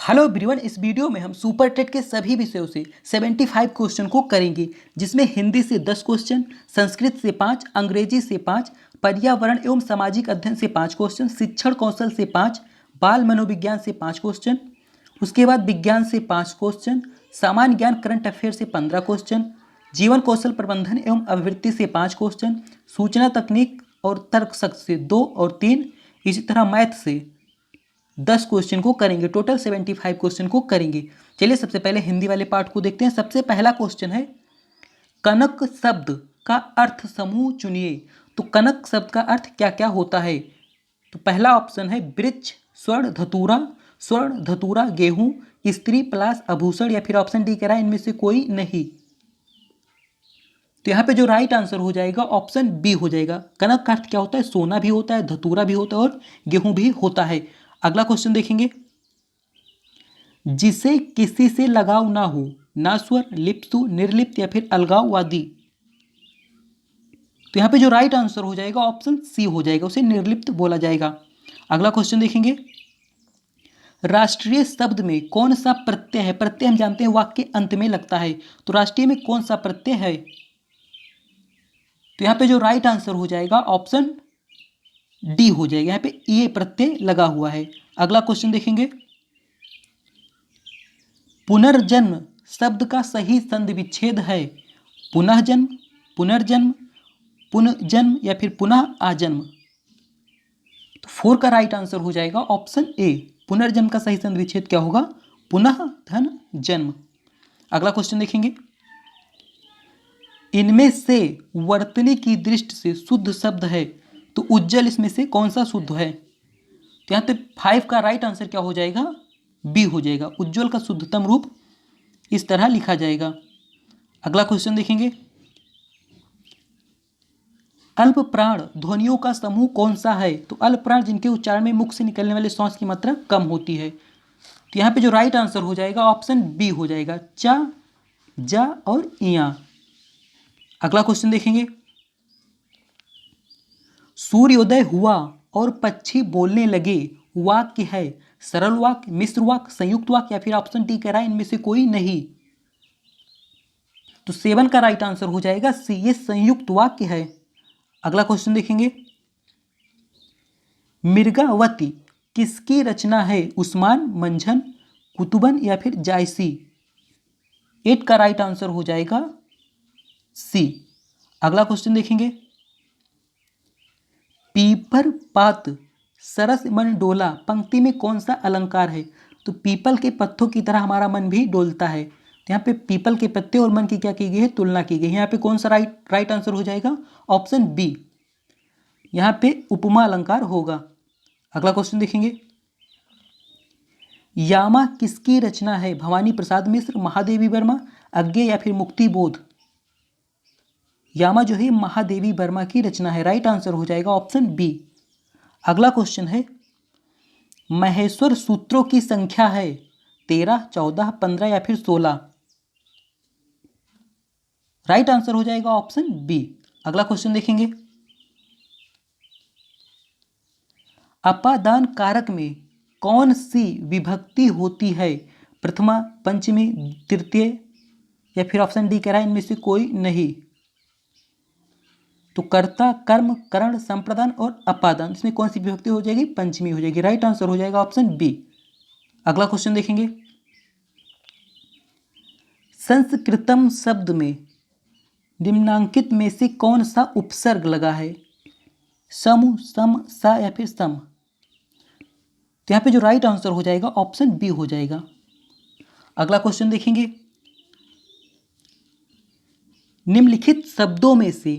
Hello everyone, इस video में हम सुपर टेट के सभी विषयों से 75 क्वेश्चन को करेंगे, जिसमें हिंदी से 10 क्वेश्चन, संस्कृत से 5, अंग्रेजी से 5, पर्यावरण एवं सामाजिक अध्ययन से 5 क्वेश्चन, शिक्षण कौशल से 5, बाल मनोविज्ञान से 5 क्वेश्चन, उसके बाद विज्ञान से 5 क्वेश्चन, सामान्य ज्ञान करंट अफेयर से 15 क्वेश्चन, जीवन कौशल प्रबंधन एवं अभिवृत्ति से 5 क्वेश्चन, सूचना तकनीक और तर्कशास्त्र से 2 और 3, इसी तरह मैथ से 10 क्वेश्चन को करेंगे। टोटल 75 क्वेश्चन को करेंगे। चलिए सबसे पहले हिंदी वाले पार्ट को देखते हैं। सबसे पहला क्वेश्चन है, कनक शब्द का अर्थ समूह चुनिए। तो कनक शब्द का अर्थ क्या क्या होता है? तो पहला ऑप्शन है वृक्ष, स्वर्ण धतूरा, गेहूं, स्त्री, प्लास, आभूषण, या फिर ऑप्शन डी कह रहा है इनमें से कोई नहीं। तो यहाँ पे जो राइट आंसर हो जाएगा ऑप्शन बी हो जाएगा। कनक का अर्थ क्या होता है? सोना भी होता है, धतूरा भी होता है और गेहूं भी होता है। अगला क्वेश्चन देखेंगे, जिसे किसी से लगाव ना हो, नास्वर, लिप्सु, निर्लिप्त या फिर अलगाववादी। तो यहाँ पे जो राइट आंसर हो जाएगा ऑप्शन सी हो जाएगा, उसे निर्लिप्त बोला जाएगा। अगला क्वेश्चन देखेंगे, राष्ट्रीय शब्द में कौन सा प्रत्यय है? प्रत्यय हम जानते हैं वाक्य के अंत में लगता है, तो राष्ट्रीय में कौन सा प्रत्यय है? तो यहाँ पे जो राइट आंसर हो जाएगा ऑप्शन डी हो जाएगा, यहाँ पे ये प्रत्यय लगा हुआ है। अगला क्वेश्चन देखेंगे, पुनर्जन्म शब्द का सही संधि विच्छेद है? पुनः जन्म, पुनर्जन्म, पुनर्जन्म या फिर पुनः आजन्म। तो 4 का राइट आंसर हो जाएगा ऑप्शन ए। पुनर्जन्म का सही संधि विच्छेद क्या होगा? पुनः धन जन्म। अगला क्वेश्चन देखेंगे, इनमें से वर्तनी की दृष्टि से शुद्ध शब्द है, तो उज्जवल इसमें से कौन सा शुद्ध है? तो यहाँ पे 5 का राइट आंसर क्या हो जाएगा? बी हो जाएगा। उज्जवल का शुद्धतम रूप इस तरह लिखा जाएगा। अगला क्वेश्चन देखेंगे, अल्प प्राण ध्वनियों का समूह कौन सा है? तो अल्प प्राण जिनके उच्चारण में मुख से निकलने वाले श्वास की मात्रा कम होती है। तो यहाँ पे जो राइट आंसर हो जाएगा ऑप्शन बी हो जाएगा, चा, जा और इया। अगला क्वेश्चन देखेंगे, सूर्योदय हुआ और पक्षी बोलने लगे, वाक्य है सरल वाक्य, मिश्र वाक्य, संयुक्त वाक्य, या फिर ऑप्शन डी कह रहा है इनमें से कोई नहीं। तो 7 का राइट आंसर हो जाएगा सी, ये संयुक्त वाक्य है। अगला क्वेश्चन देखेंगे, मिर्गावती किसकी रचना है? उस्मान, मंझन, कुतुबन या फिर जायसी। 8 का राइट आंसर हो जाएगा सी। अगला क्वेश्चन देखेंगे, पीपर पात सरस मन डोला पंक्ति में कौन सा अलंकार है? तो पीपल के पत्तों की तरह हमारा मन भी डोलता है। तो यहाँ पे पीपल के पत्ते और मन की क्या की गई है? तुलना की गई है। यहाँ पे कौन सा राइट आंसर हो जाएगा? ऑप्शन बी, यहाँ पे उपमा अलंकार होगा। अगला क्वेश्चन देखेंगे, यामा किसकी रचना है? भवानी प्रसाद मिश्र, महादेवी वर्मा, अज्ञे या फिर मुक्ति बोध। यामा जो है महादेवी वर्मा की रचना है। राइट आंसर हो जाएगा ऑप्शन बी। अगला क्वेश्चन है, महेश्वर सूत्रों की संख्या है 13, 14, 15 या फिर 16। राइट आंसर हो जाएगा ऑप्शन बी। अगला क्वेश्चन देखेंगे, अपादान कारक में कौन सी विभक्ति होती है? प्रथमा, पंचमी, तृतीय या फिर ऑप्शन डी कह रहा है इनमें से कोई नहीं। तो कर्ता, कर्म, करण, संप्रदान और अपादान, इसमें कौन सी विभक्ति हो जाएगी? पंचमी हो जाएगी। राइट आंसर हो जाएगा ऑप्शन बी। अगला क्वेश्चन देखेंगे, संस्कृतम शब्द में निम्नांकित में से कौन सा उपसर्ग लगा है? समु, सम, सा या फिर सम। तो यहाँ पे जो राइट आंसर हो जाएगा ऑप्शन बी हो जाएगा। अगला क्वेश्चन देखेंगे, निम्नलिखित शब्दों में से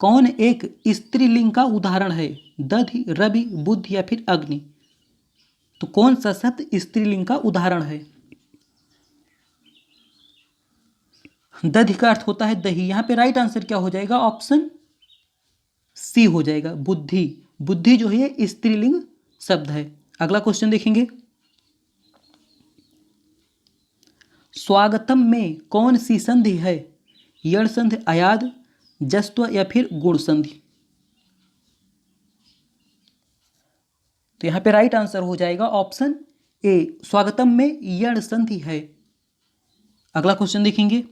कौन एक स्त्रीलिंग का उदाहरण है? दधि, रवि, बुद्ध या फिर अग्नि। तो कौन सा शब्द स्त्रीलिंग का उदाहरण है? दधि का अर्थ होता है दही। यहां पे राइट आंसर क्या हो जाएगा? ऑप्शन सी हो जाएगा, बुद्धि। बुद्धि जो है स्त्रीलिंग शब्द है। अगला क्वेश्चन देखेंगे, स्वागतम में कौन सी संधि है? यण संधि, अयाद, जस्त्व या फिर गुण संधि। तो यहाँ पे राइट आंसर हो जाएगा ऑप्शन ए स्वागतम में यण संधि है। अगला क्वेश्चन देखेंगे,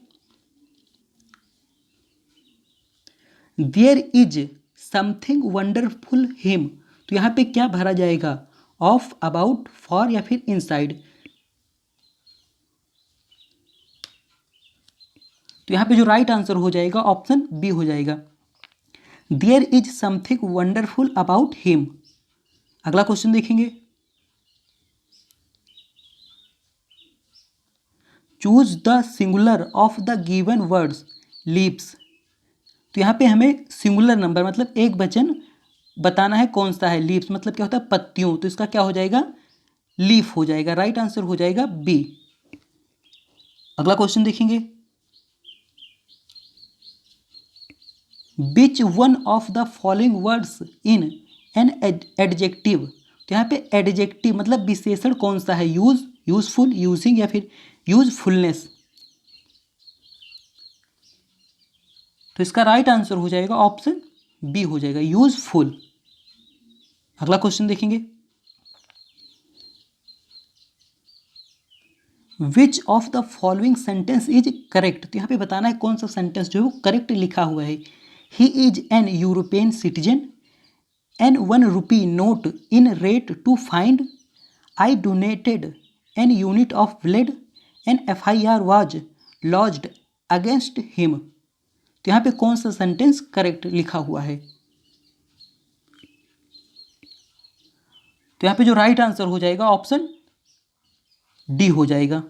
there is something wonderful him, तो यहाँ पे क्या भरा जाएगा, ऑफ, अबाउट, फॉर या फिर इनसाइड। तो यहाँ पे जो राइट आंसर हो जाएगा ऑप्शन बी हो जाएगा, there is something wonderful about him. अगला क्वेश्चन देखेंगे, choose the singular of the given words leaves, तो यहाँ पे हमें सिंगुलर नंबर मतलब एक वचन बताना है, कौन सा है, लीव्स मतलब क्या होता है, पत्तियों, तो इसका क्या हो जाएगा, लीफ हो जाएगा, राइट आंसर हो जाएगा बी। अगला क्वेश्चन देखेंगे, which one of the following words in an adjective, तो यहाँ पे एडजेक्टिव मतलब विशेषण कौन सा है, यूज, यूजफुल, यूजिंग या फिर यूजफुलनेस। तो इसका राइट आंसर हो जाएगा ऑप्शन बी हो जाएगा, यूजफुल। अगला क्वेश्चन देखेंगे, which of the following sentence is correct, तो यहाँ पे बताना है कौन सा सेंटेंस जो है वो करेक्ट लिखा हुआ है। He is an European citizen, an ₹1 note in rate to find, I donated an unit of blood, an FIR was lodged against him. तो यहाँ पे कौन सा सेंटेंस करेक्ट लिखा हुआ है, तो यहाँ पे जो राइट आंसर हो जाएगा ऑप्शन डी हो जाएगा।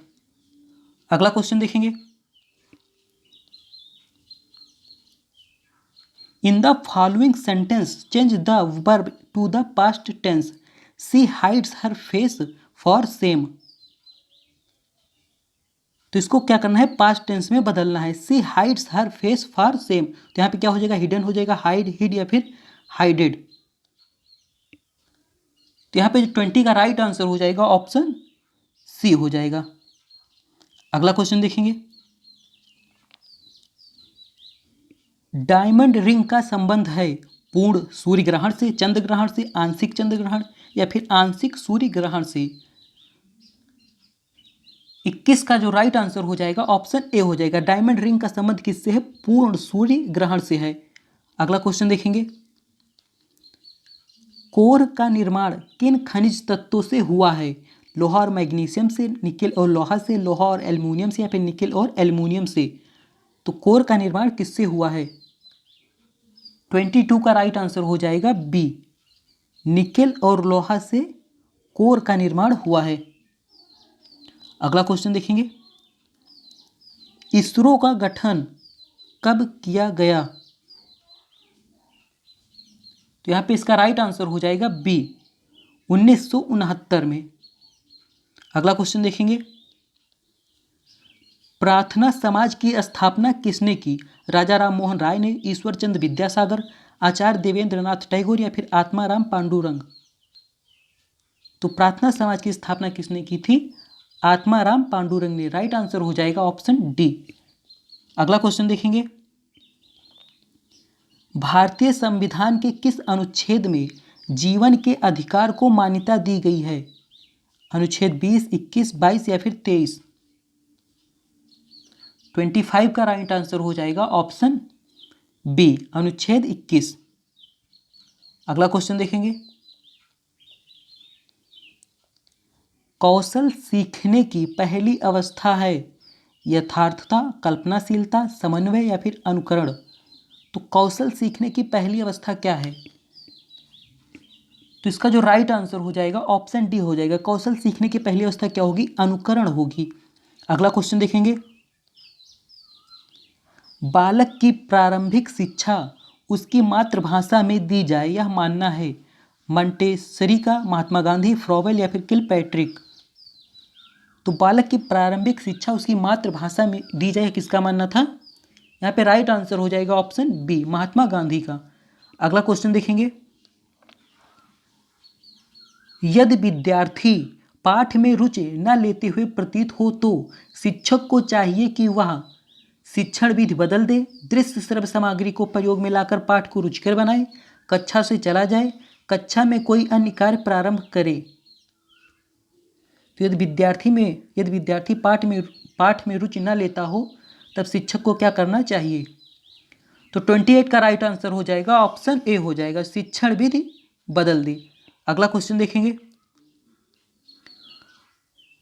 अगला क्वेश्चन देखेंगे, in the following sentence change the verb to the past tense, she hides her face for shame, तो इसको क्या करना है, पास्ट टेंस में बदलना है, she hides her face for shame, तो यहाँ पे क्या हो जाएगा, हिडन हो जाएगा, हाइड, हिड या फिर हाइडेड। तो यहाँ पे 20 का राइट आंसर हो जाएगा ऑप्शन सी हो जाएगा। अगला क्वेश्चन देखेंगे, डायमंड रिंग का संबंध है पूर्ण सूर्य ग्रहण से, चंद्र ग्रहण से, आंशिक चंद्र ग्रहण या फिर आंशिक सूर्य ग्रहण से। 21 का जो राइट आंसर हो जाएगा ऑप्शन ए हो जाएगा, डायमंड रिंग का संबंध किससे है, पूर्ण सूर्य ग्रहण से है। अगला क्वेश्चन देखेंगे, कोर का निर्माण किन खनिज तत्वों से हुआ है, लोहा और मैग्नीशियम से, निकेल और लोहा से, लोहा और एल्युमिनियम से या फिर निकेल और एल्युमिनियम से। तो कोर का निर्माण किससे हुआ है, 22 का राइट आंसर हो जाएगा बी, निकेल और लोहा से कोर का निर्माण हुआ है। अगला क्वेश्चन देखेंगे, इसरो का गठन कब किया गया, तो यहाँ पे इसका राइट आंसर हो जाएगा बी, 1969 में। अगला क्वेश्चन देखेंगे, प्रार्थना समाज की स्थापना किसने की, राजा राम मोहन राय ने, ईश्वर चंद्र विद्यासागर, आचार्य देवेंद्र नाथ टैगोर या फिर आत्माराम पांडुरंग। तो प्रार्थना समाज की स्थापना किसने की थी, आत्माराम पांडुरंग ने, राइट आंसर हो जाएगा ऑप्शन डी। अगला क्वेश्चन देखेंगे, भारतीय संविधान के किस अनुच्छेद में जीवन के अधिकार को मान्यता दी गई है, अनुच्छेद 20, 21, 22 या फिर 23। 25 का राइट आंसर हो जाएगा ऑप्शन बी, अनुच्छेद 21। अगला क्वेश्चन देखेंगे, कौशल सीखने की पहली अवस्था है यथार्थता, कल्पनाशीलता, समन्वय या फिर अनुकरण। तो कौशल सीखने की पहली अवस्था क्या है, तो इसका जो राइट आंसर हो जाएगा ऑप्शन डी हो जाएगा, कौशल सीखने की पहली अवस्था क्या होगी, अनुकरण होगी। अगला क्वेश्चन देखेंगे, बालक की प्रारंभिक शिक्षा उसकी मातृभाषा में दी जाए यह मानना है मंटेसरी का, महात्मा गांधी, फ्रॉवेल या फिर किलपैट्रिक। तो बालक की प्रारंभिक शिक्षा उसकी मातृभाषा में दी जाए किसका मानना था, यहाँ पे राइट आंसर हो जाएगा ऑप्शन बी, महात्मा गांधी का। अगला क्वेश्चन देखेंगे, यदि विद्यार्थी पाठ में रुचि न लेते हुए प्रतीत हो तो शिक्षक को चाहिए कि वह शिक्षण विधि बदल दे, दृश्य श्रव्य सामग्री को प्रयोग में लाकर पाठ को रुचिकर बनाए, कक्षा से चला जाए, कक्षा में कोई अन्य कार्य प्रारंभ करे। तो यदि विद्यार्थी पाठ में रुचि न लेता हो तब शिक्षक को क्या करना चाहिए? तो 28 का राइट आंसर हो जाएगा ऑप्शन ए हो जाएगा, शिक्षण विधि बदल दी। अगला क्वेश्चन देखेंगे,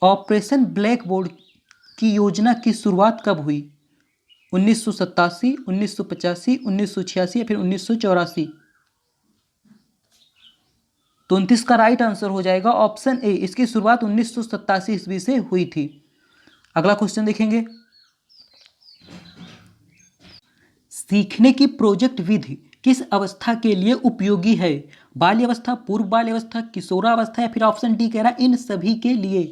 ऑपरेशन ब्लैक बोर्ड की योजना की शुरुआत कब हुई? 1987, 1985, 1986 या फिर 1984? तो 29 का राइट आंसर हो जाएगा ऑप्शन ए, इसकी शुरुआत 1987 ईस्वी से हुई थी। अगला क्वेश्चन देखेंगे, सीखने की प्रोजेक्ट विधि किस अवस्था के लिए उपयोगी है? बाल्यावस्था, पूर्व बाल्यावस्था, किशोरावस्था या फिर ऑप्शन डी कह रहा है इन सभी के लिए।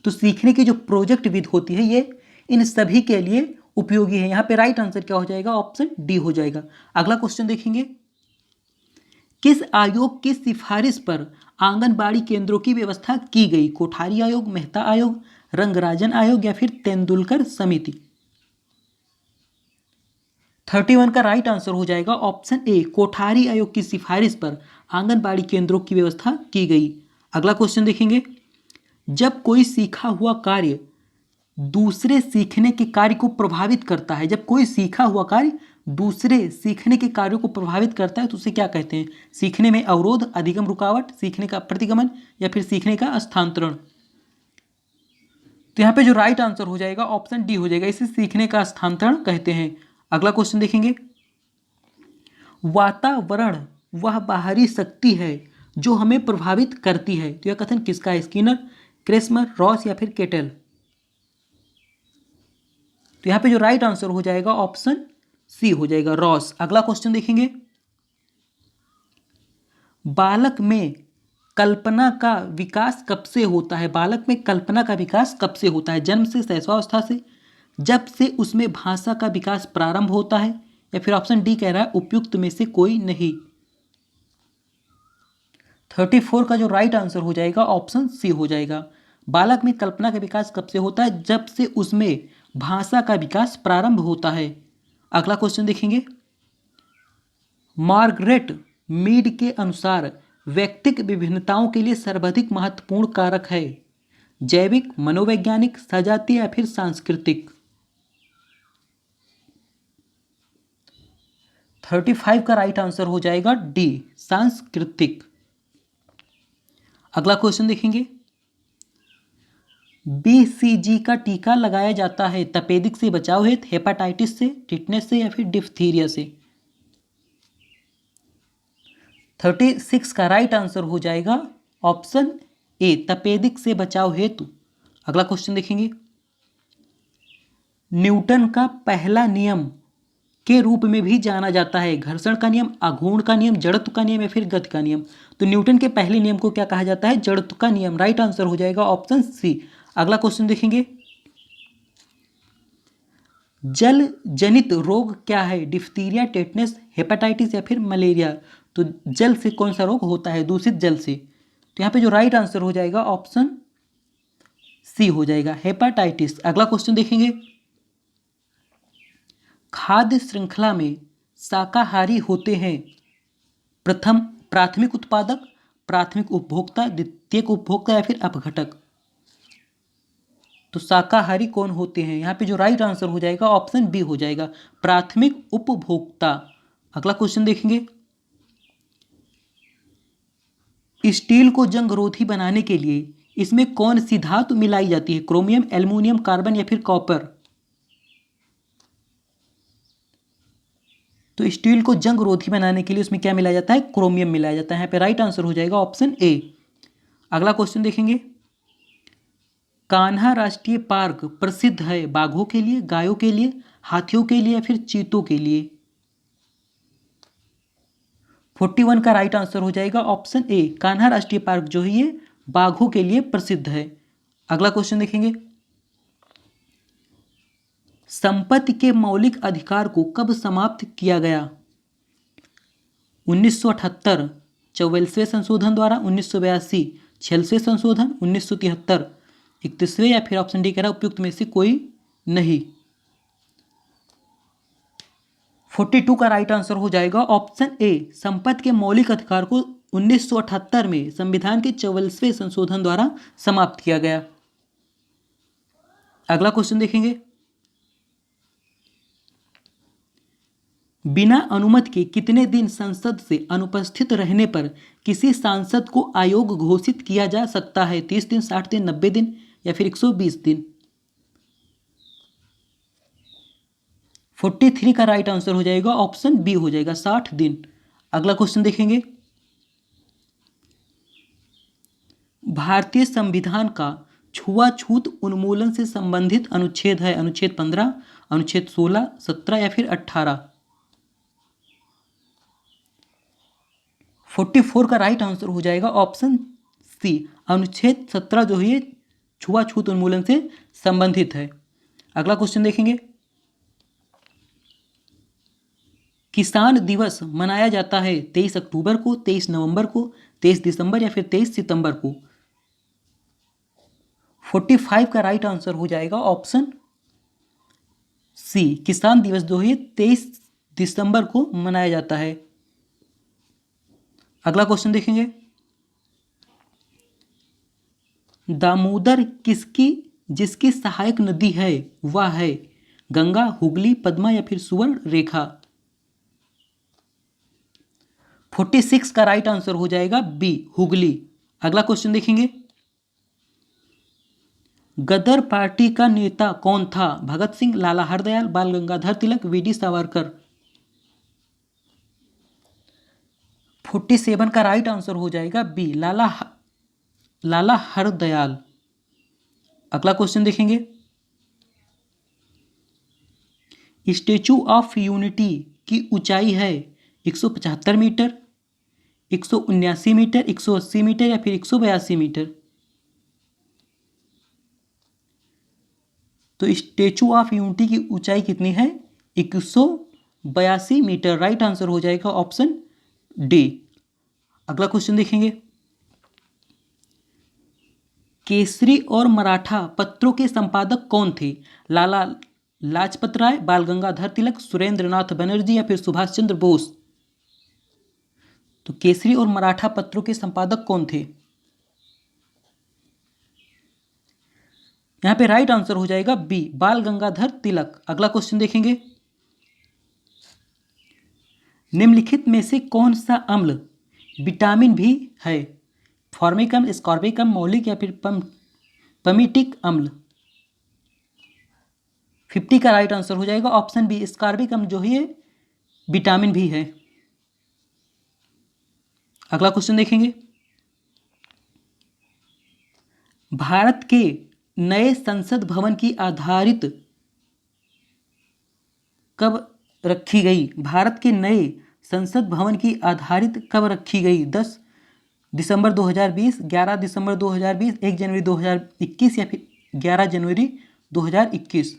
तो सीखने की जो प्रोजेक्ट विधि होती है ये इन सभी के लिए उपयोगी है। यहाँ पे राइट आंसर क्या हो जाएगा? ऑप्शन डी हो जाएगा। अगला क्वेश्चन देखेंगे, किस आयोग की सिफारिश पर आंगनबाड़ी केंद्रों की व्यवस्था की गई? कोठारी आयोग, मेहता आयोग, रंगराजन आयोग या फिर तेंदुलकर समिति? 31 का राइट आंसर हो जाएगा ऑप्शन ए, कोठारी आयोग की सिफारिश पर आंगनबाड़ी केंद्रों की व्यवस्था की गई। अगला क्वेश्चन देखेंगे, जब कोई सीखा हुआ कार्य दूसरे सीखने के कार्य को प्रभावित करता है, जब कोई सीखा हुआ कार्य दूसरे सीखने के कार्यों को प्रभावित करता है तो उसे क्या कहते हैं? सीखने में अवरोध, अधिगम, रुकावट, सीखने का प्रतिगमन या फिर सीखने का स्थानांतरण? तो यहाँ पे जो राइट आंसर हो जाएगा ऑप्शन डी हो जाएगा, इसे सीखने का स्थानांतरण कहते हैं। अगला क्वेश्चन देखेंगे, वातावरण वह बाहरी शक्ति है जो हमें प्रभावित करती है। तो यह कथन किसका है? स्किनर, क्रेस्मर, रॉस या फिर केटल? तो यहाँ पे जो राइट आंसर हो जाएगा ऑप्शन सी हो जाएगा, रॉस। अगला क्वेश्चन देखेंगे, बालक में कल्पना का विकास कब से होता है? बालक में कल्पना का विकास कब से होता है? जन्म से, शैशवावस्था से, जब से उसमें भाषा का विकास प्रारंभ होता है या फिर ऑप्शन डी कह रहा है उपयुक्त में से कोई नहीं? 34 का जो राइट आंसर हो जाएगा ऑप्शन सी हो जाएगा, बालक में कल्पना का विकास कब से होता है? जब से उसमें भाषा का विकास प्रारंभ होता है। अगला क्वेश्चन देखेंगे, मार्गरेट मीड के अनुसार व्यक्तिक विभिन्नताओं के लिए सर्वाधिक महत्वपूर्ण कारक है? जैविक, मनोवैज्ञानिक, सजातीय या फिर सांस्कृतिक? 35 का राइट आंसर हो जाएगा डी, सांस्कृतिक। अगला क्वेश्चन देखेंगे, बीसीजी का टीका लगाया जाता है तपेदिक से बचाव हेतु, हेपाटाइटिस से, टिटनेस से या फिर डिप्थीरिया से? 36 का राइट आंसर हो जाएगा ऑप्शन ए, तपेदिक से बचाव हेतु। अगला क्वेश्चन देखेंगे, न्यूटन का पहला नियम के रूप में भी जाना जाता है घर्षण का नियम, आघूर्ण का नियम, जड़त्व का नियम या फिर गति का नियम? तो न्यूटन के पहले नियम को क्या कहा जाता है? जड़त्व का नियम। राइट आंसर हो जाएगा ऑप्शन सी। अगला क्वेश्चन देखेंगे, जल जनित रोग क्या है? डिप्थीरिया, टेटनस, हेपेटाइटिस या फिर मलेरिया? तो जल से कौन सा रोग होता है? दूषित जल से। तो यहाँ पे जो राइट आंसर हो जाएगा ऑप्शन सी हो जाएगा, हेपेटाइटिस। अगला क्वेश्चन देखेंगे, खाद्य श्रृंखला में शाकाहारी होते हैं प्राथमिक उत्पादक, प्राथमिक उपभोक्ता, द्वितीयक उपभोक्ता या फिर अपघटक? तो शाकाहारी कौन होते हैं? यहाँ पे जो राइट आंसर हो जाएगा ऑप्शन बी हो जाएगा, प्राथमिक उपभोक्ता। अगला क्वेश्चन देखेंगे, स्टील को जंगरोधी बनाने के लिए इसमें कौन सी धातु मिलाई जाती है? क्रोमियम, एल्युमिनियम, कार्बन या फिर कॉपर? तो स्टील को जंगरोधी बनाने के लिए उसमें क्या मिलाया जाता है? क्रोमियम मिलाया जाता है। यहाँ पे राइट आंसर हो जाएगा ऑप्शन ए। अगला क्वेश्चन देखेंगे, कान्हा राष्ट्रीय पार्क प्रसिद्ध है बाघों के लिए, गायों के लिए, हाथियों के लिए या फिर चीतों के लिए? 41 का राइट आंसर हो जाएगा ऑप्शन ए, कान्हा राष्ट्रीय पार्क जो है ये बाघों के लिए प्रसिद्ध है। अगला क्वेश्चन देखेंगे, संपत्ति के मौलिक अधिकार को कब समाप्त किया गया? 1978 44वें संशोधन द्वारा, 1982 46वें संशोधन, 1973 31वें या फिर ऑप्शन डी कह रहा उपयुक्त में से कोई नहीं? 42 का राइट आंसर हो जाएगा ऑप्शन ए, संपत्ति के मौलिक अधिकार को 1978 में संविधान के 44वें संशोधन द्वारा समाप्त किया गया। अगला क्वेश्चन देखेंगे, बिना अनुमति के कितने दिन संसद से अनुपस्थित रहने पर किसी सांसद को अयोग्य घोषित किया जा सकता है? 30 दिन, 60 दिन, 90 दिन या फिर 120 दिन? 43 का राइट आंसर हो जाएगा ऑप्शन बी हो जाएगा, 60 दिन। अगला क्वेश्चन देखेंगे, भारतीय संविधान का छुआछूत उन्मूलन से संबंधित अनुच्छेद है? अनुच्छेद 15, अनुच्छेद 16, 17 या फिर 18? 44 का राइट आंसर हो जाएगा ऑप्शन सी, अनुच्छेद 17 जो है छुआछूत उन्मूलन से संबंधित है। अगला क्वेश्चन देखेंगे, किसान दिवस मनाया जाता है 23 अक्टूबर को, 23 नवंबर को, 23 दिसंबर या फिर 23 सितंबर को? 45 का राइट आंसर हो जाएगा ऑप्शन सी, किसान दिवस जो है 23 दिसंबर को मनाया जाता है। अगला क्वेश्चन देखेंगे, दामोदर जिसकी सहायक नदी है वह है गंगा, हुगली, पद्मा या फिर सुवर्ण रेखा? 46 का राइट आंसर हो जाएगा बी, हुगली। अगला क्वेश्चन देखेंगे, गदर पार्टी का नेता कौन था? भगत सिंह, लाला हरदयाल, बाल गंगाधर तिलक, वीडी सावरकर? 47 का राइट आंसर हो जाएगा बी, लाला हरदयाल। अगला क्वेश्चन देखेंगे, स्टैचू ऑफ यूनिटी की ऊंचाई है 175 मीटर, 179 मीटर, 180 मीटर या फिर 182 मीटर? तो स्टैचू ऑफ यूनिटी की ऊंचाई कितनी है? 182 मीटर। राइट आंसर हो जाएगा ऑप्शन डी। अगला क्वेश्चन देखेंगे, केसरी और मराठा पत्रों के संपादक कौन थे? लाला लाजपत राय, बाल गंगाधर तिलक, सुरेंद्र नाथ बनर्जी या फिर सुभाष चंद्र बोस? तो केसरी और मराठा पत्रों के संपादक कौन थे? यहां पे राइट आंसर हो जाएगा बी, बाल गंगाधर तिलक। अगला क्वेश्चन देखेंगे, निम्नलिखित में से कौन सा अम्ल विटामिन भी है? फॉर्मिक अम्ल, स्कॉर्बिक अम्ल, मौलिक या फिर पमिटिक अम्ल? 50 का राइट आंसर हो जाएगा ऑप्शन बी, स्कॉर्बिक अम्ल जो है विटामिन भी है। अगला क्वेश्चन देखेंगे, भारत के नए संसद भवन की आधारित कब रखी गई? भारत के नए संसद भवन की आधारित कब रखी गई? 10 दिसंबर 2020, 11 दिसंबर 2020, 1 जनवरी 2021 या फिर 11 जनवरी 2021?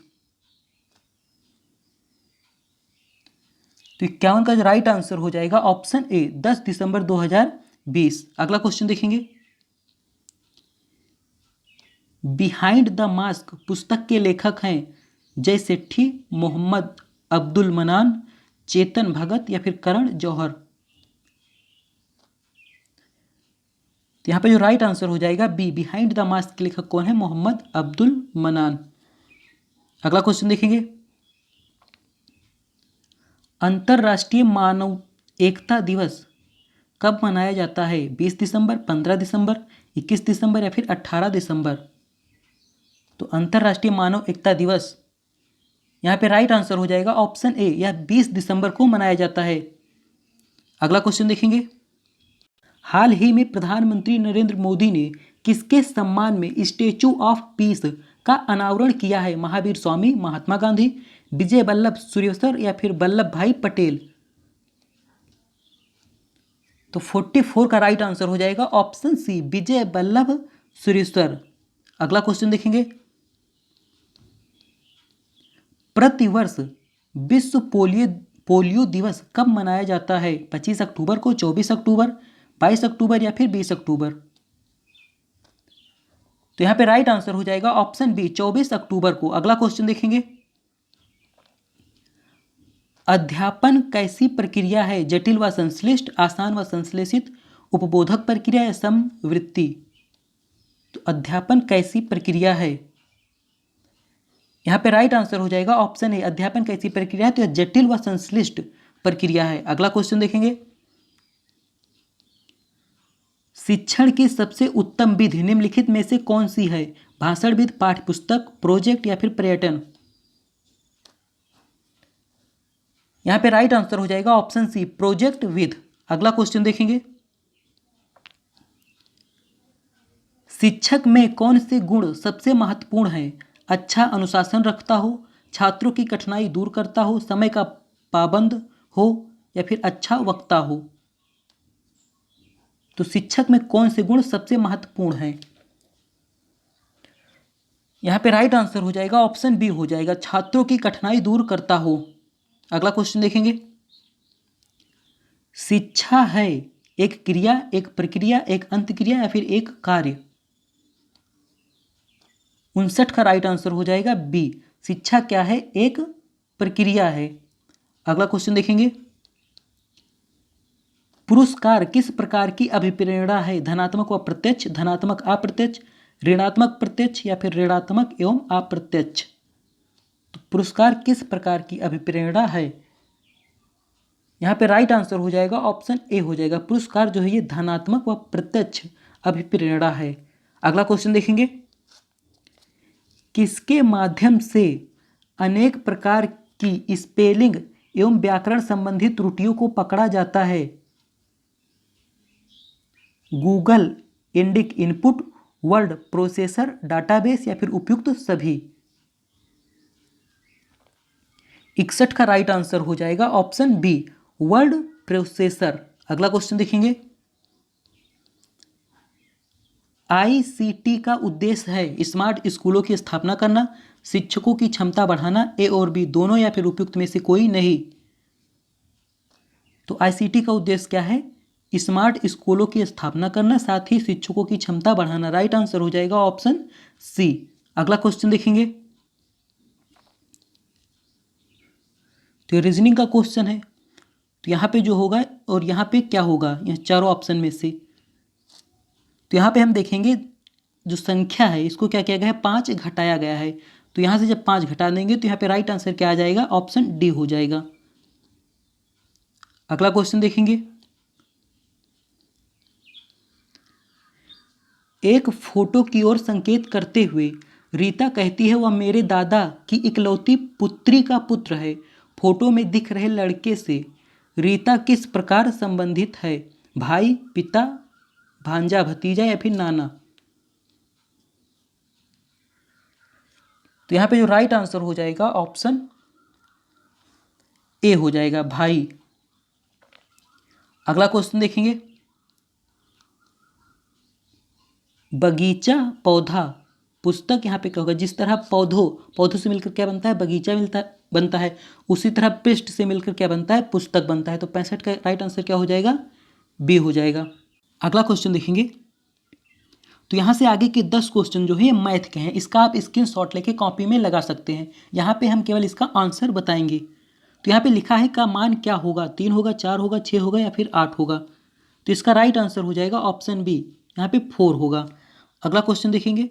तो 51 का जो राइट आंसर हो जाएगा ऑप्शन ए, 10 दिसंबर 2020। अगला क्वेश्चन देखेंगे, बिहाइंड द मास्क पुस्तक के लेखक हैं जय सेठी, मोहम्मद अब्दुल मनान, चेतन भगत या फिर करण जौहर? तो यहां पे जो राइट आंसर हो जाएगा बी, बिहाइंड द मास्क के लेखक कौन है? मोहम्मद अब्दुल मनान। अगला क्वेश्चन देखेंगे, अंतर्राष्ट्रीय मानव एकता दिवस कब मनाया जाता है? 20 दिसंबर, 15 दिसंबर, 21 दिसंबर या फिर 18 दिसंबर? तो अंतर्राष्ट्रीय मानव एकता दिवस यहाँ पे राइट आंसर हो जाएगा ऑप्शन ए, यह 20 दिसंबर को मनाया जाता है। अगला क्वेश्चन देखेंगे, हाल ही में प्रधानमंत्री नरेंद्र मोदी ने किसके सम्मान में स्टैचू ऑफ पीस का अनावरण किया है? महावीर स्वामी, महात्मा गांधी, विजय वल्लभ सुरेश्वर या फिर वल्लभ भाई पटेल? तो 44 का राइट आंसर हो जाएगा ऑप्शन सी, विजय वल्लभ सुरेश्वर। अगला क्वेश्चन देखेंगे, प्रतिवर्ष विश्व पोलियो दिवस कब मनाया जाता है? 25 अक्टूबर को, 24 अक्टूबर, 22 अक्टूबर या फिर 20 अक्टूबर? तो यहां पे राइट आंसर हो जाएगा ऑप्शन बी, 24 अक्टूबर को। अगला क्वेश्चन देखेंगे, अध्यापन कैसी प्रक्रिया है? जटिल व संश्लिष्ट, आसान व संश्लेषित, उपबोधक प्रक्रिया या समवृत्ति? तो अध्यापन कैसी प्रक्रिया है? यहाँ पे राइट आंसर हो जाएगा ऑप्शन ए, अध्यापन कैसी प्रक्रिया है, तो यह जटिल व संश्लिष्ट प्रक्रिया है। अगला क्वेश्चन देखेंगे, शिक्षण की सबसे उत्तम विधि निम्नलिखित में से कौन सी है? भाषण विधि, पाठ्य पुस्तक, प्रोजेक्ट या फिर पर्यटन? यहाँ पे राइट आंसर हो जाएगा ऑप्शन सी, प्रोजेक्ट विद। अगला क्वेश्चन देखेंगे, शिक्षक में कौन से गुण सबसे महत्वपूर्ण है? अच्छा अनुशासन रखता हो, छात्रों की कठिनाई दूर करता हो, समय का पाबंद हो या फिर अच्छा वक्ता हो? तो शिक्षक में कौन से गुण सबसे महत्वपूर्ण है? यहाँ पे राइट आंसर हो जाएगा ऑप्शन बी हो जाएगा, छात्रों की कठिनाई दूर करता हो। अगला क्वेश्चन देखेंगे, शिक्षा है एक क्रिया, एक प्रक्रिया, एक अंतक्रिया या फिर एक कार्य? 59 का राइट आंसर हो जाएगा बी, शिक्षा क्या है? एक प्रक्रिया है। अगला क्वेश्चन देखेंगे, पुरस्कार किस प्रकार की अभिप्रेरणा है? धनात्मक व प्रत्यक्ष, धनात्मक अप्रत्यक्ष, ऋणात्मक प्रत्यक्ष या फिर ऋणात्मक एवं अप्रत्यक्ष? तो पुरस्कार किस प्रकार की अभिप्रेरणा है? यहाँ पे राइट आंसर हो जाएगा ऑप्शन ए हो जाएगा, पुरस्कार जो है ये धनात्मक व प्रत्यक्ष अभिप्रेरणा है। अगला क्वेश्चन देखेंगे, किसके माध्यम से अनेक प्रकार की स्पेलिंग एवं व्याकरण संबंधी त्रुटियों को पकड़ा जाता है? Google, Indic input, word processor, database या फिर उपयुक्त सभी? 61 का राइट आंसर हो जाएगा ऑप्शन बी, वर्ड प्रोसेसर। अगला क्वेश्चन देखेंगे, आईसीटी का उद्देश्य है स्मार्ट स्कूलों की स्थापना करना, शिक्षकों की क्षमता बढ़ाना, ए और बी दोनों या फिर उपयुक्त में से कोई नहीं? तो आईसीटी का उद्देश्य क्या है? स्मार्ट स्कूलों की स्थापना करना, साथ ही शिक्षकों की क्षमता बढ़ाना। राइट आंसर हो जाएगा ऑप्शन सी। अगला क्वेश्चन देखेंगे, तो रीजनिंग का क्वेश्चन है, तो यहाँ पे जो होगा और यहाँ पे क्या होगा, यह चारों ऑप्शन में से, तो यहाँ पे हम देखेंगे जो संख्या है इसको क्या किया गया है? 5 घटाया गया है। तो यहाँ से जब 5 घटा देंगे तो यहाँ पे राइट आंसर क्या आ जाएगा? ऑप्शन डी हो जाएगा। अगला क्वेश्चन देखेंगे, एक फोटो की ओर संकेत करते हुए रीता कहती है वह मेरे दादा की इकलौती पुत्री का पुत्र है। फोटो में दिख रहे लड़के से रीता किस प्रकार संबंधित है? भाई, पिता, भांजा, भतीजा या फिर नाना? तो यहाँ पे जो राइट आंसर हो जाएगा ऑप्शन ए हो जाएगा, भाई। अगला क्वेश्चन देखेंगे, बगीचा पौधा पुस्तक यहाँ पे क्या होगा? जिस तरह पौधों से मिलकर क्या बनता है? बगीचा बनता है, उसी तरह पृष्ठ से मिलकर क्या बनता है? पुस्तक बनता है। तो 65 का राइट आंसर क्या हो जाएगा? बी हो जाएगा। अगला क्वेश्चन देखेंगे, तो यहाँ से आगे के 10 क्वेश्चन जो है ये मैथ के हैं, इसका आप स्क्रीनशॉट लेके कॉपी में लगा सकते हैं। यहाँ पे हम केवल इसका आंसर बताएंगे। तो यहाँ पे लिखा है का मान क्या होगा? 3 होगा, 4 होगा, 6 होगा या फिर 8 होगा? तो इसका राइट आंसर हो जाएगा ऑप्शन बी, यहाँ पे 4 होगा। अगला क्वेश्चन देखेंगे,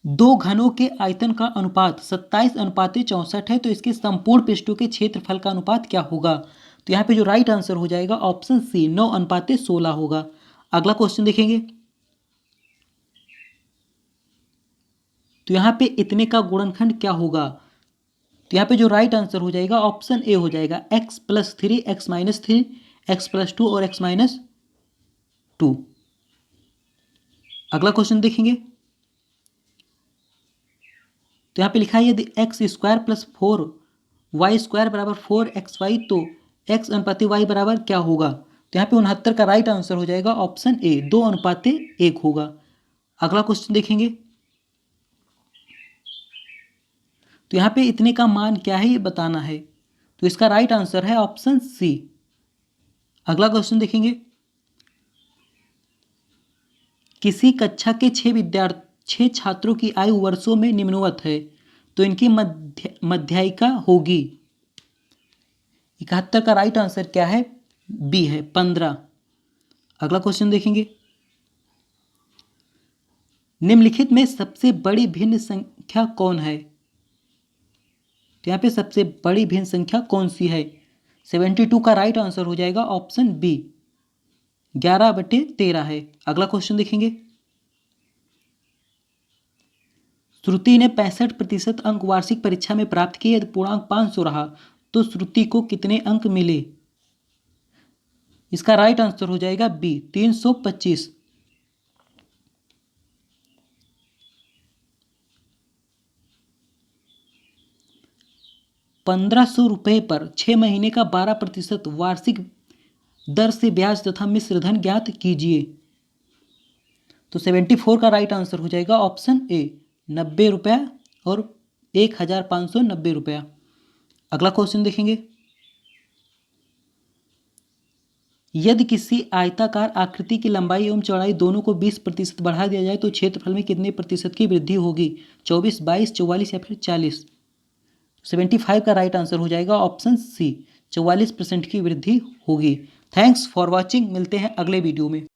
दो घनों के आयतन का अनुपात 27:64 है, तो इसके संपूर्ण पृष्ठों के क्षेत्रफल का अनुपात क्या होगा? तो यहाँ पे जो राइट आंसर हो जाएगा ऑप्शन सी, 9:16 होगा। अगला क्वेश्चन देखेंगे, तो यहाँ पे इतने का गुणनखंड क्या होगा? तो यहाँ पे जो राइट आंसर हो जाएगा ऑप्शन ए हो जाएगा, x+3, x-3, x+2 और x-2। अगला क्वेश्चन देखेंगे, तो यहाँ पे लिखा है यदि x² + 4y² बराबर 4xy तो x/y बराबर क्या होगा? तो यहाँ पे 69 का राइट आंसर हो जाएगा ऑप्शन ए, 2:1 होगा। अगला क्वेश्चन देखेंगे, तो यहाँ पे इतने का मान क्या है ये बताना है, तो इसका राइट आंसर है ऑप्शन सी। अगला क्वेश्चन देखेंगे, किसी कक्षा के 6 छात्रों की आयु वर्षों में निम्नवत है, तो इनकी माध्यिका होगी। 71 का राइट आंसर क्या है? बी है, 15। अगला क्वेश्चन देखेंगे, निम्नलिखित में सबसे बड़ी भिन्न संख्या कौन है? तो यहाँ पे सबसे बड़ी भिन्न संख्या कौन सी है? 72 का राइट आंसर हो जाएगा ऑप्शन बी, 11/13 है। अगला क्वेश्चन देखेंगे। श्रुति ने 65% अंक वार्षिक परीक्षा में प्राप्त किए, यदि पूर्णांक 500 रहा तो श्रुति को कितने अंक मिले? इसका राइट आंसर हो जाएगा बी, 325। 1500 रुपये पर 6 महीने का 12% वार्षिक दर से ब्याज तथा मिश्र धन ज्ञात कीजिए। तो 74 का राइट आंसर हो जाएगा ऑप्शन ए, 90 रुपया और 1590 रुपया। अगला क्वेश्चन देखेंगे। यदि किसी आयताकार आकृति की लंबाई एवं चौड़ाई दोनों को 20% बढ़ा दिया जाए तो क्षेत्रफल में कितने प्रतिशत की वृद्धि होगी? 24, 22, 44 या फिर 40? 75 का राइट आंसर हो जाएगा ऑप्शन सी, 44% की वृद्धि होगी। थैंक्स फॉर वॉचिंग, मिलते हैं अगले वीडियो में।